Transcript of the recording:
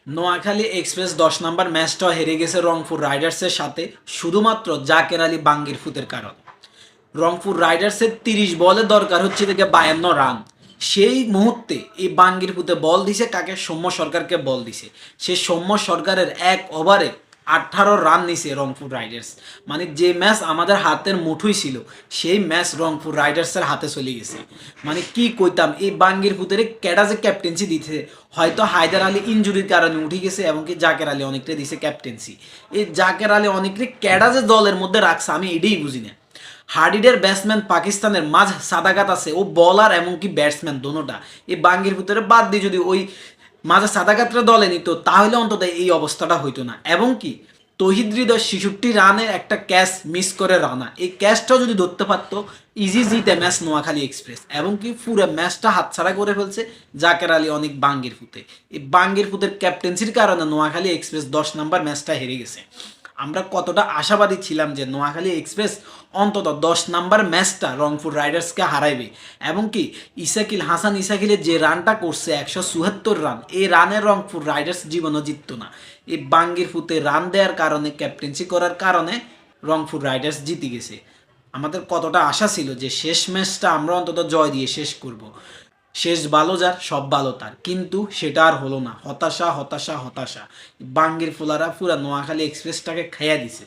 Noakhali express 10 নম্বর ম্যাচটা হেরে গেছে রংপুর রাইডার্সের সাথে শুধুমাত্র জাকের আলী বাঙ্গির ফুতের কারণ। রংপুর রাইডার্সের 30 বলে দরকার হচ্ছে থেকে 52 রান। সেই মুহূর্তে এই বাঙ্গির ফুতে বল দিছে কাকে? সৌম্য সরকারকে বল দিছে। সে সৌম্য সরকারের 1 ওভারে 18 রান নিছে রংপুর রাইডার্স। মানে যে ম্যাচ আমাদের হাতের মুঠোই ছিল সেই ম্যাচ রংপুর রাইডার্সের হাতে চলে গেছে। মানে কি কইতাম, এই বাঙ্গির ফুতের কেডা যে ক্যাপ্টেন্সি দিতে, হয়তো হায়দার আলী ইনজুরির কারণে উঠে গেছে এবং কি জাকের আলী অনেকটা দিছে ক্যাপ্টেন্সি। এই জাকের আলী অনেকটা কেডা যে দলের মধ্যে রাখছে আমি এটাই বুঝি না। হার্ডিডের ব্যাটসম্যান পাকিস্তানের মাঝ সাদাগাত আছে, ও বলার এমনকি ব্যাটসম্যান দোনোটা। এই বাঙ্গির ভিতরে বাদ দিয়ে যদি ওই মাঝে সাদাগাতরা দলে নিত তাহলে অন্তত এই অবস্থাটা হইতো না। এবং কি তহিদ হৃদয় 66 রানের একটা ক্যাচ মিস করে রানা, এই ক্যাচটাও যদি ধরতে পারতো ইজি জিতে ম্যাচ নোয়াখালী এক্সপ্রেস। এবং কি পুরো ম্যাচটা হাতছাড়া করে ফেলছে জাকের আলী অনেক বাঙ্গির ফুতে। এই বাঙ্গির ফুতের ক্যাপ্টেন্সির কারণে নোয়াখালী এক্সপ্রেস 10 নম্বর ম্যাচটা হেরে গেছে। আমরা কতটা আশাবাদী ছিলাম যে নোয়াখালী এক্সপ্রেস অন্তত 10 নম্বর ম্যাচটা রংপুর রাইডার্সকে হারাইবে। এবং কি হাসান ইসাকিলের যে রানটা করছে 174 রান, এই রানের রংপুর রাইডার্স জীবনও জিতত না। এই বাঙ্গির ফুতে রান দেওয়ার কারণে, ক্যাপ্টেন্সি করার কারণে রংপুর রাইডার্স জিতে গেছে। আমাদের কতটা আশা ছিল যে শেষ ম্যাচটা আমরা অন্তত জয় দিয়ে শেষ করব। শেষ ভালো যার সব ভালো তার, কিন্তু সেটা আর হলো না। হতাশা হতাশা হতাশা। বাঙ্গির ফুলারা পুরা নোয়াখালী এক্সপ্রেসটাকে খেয়া দিছে।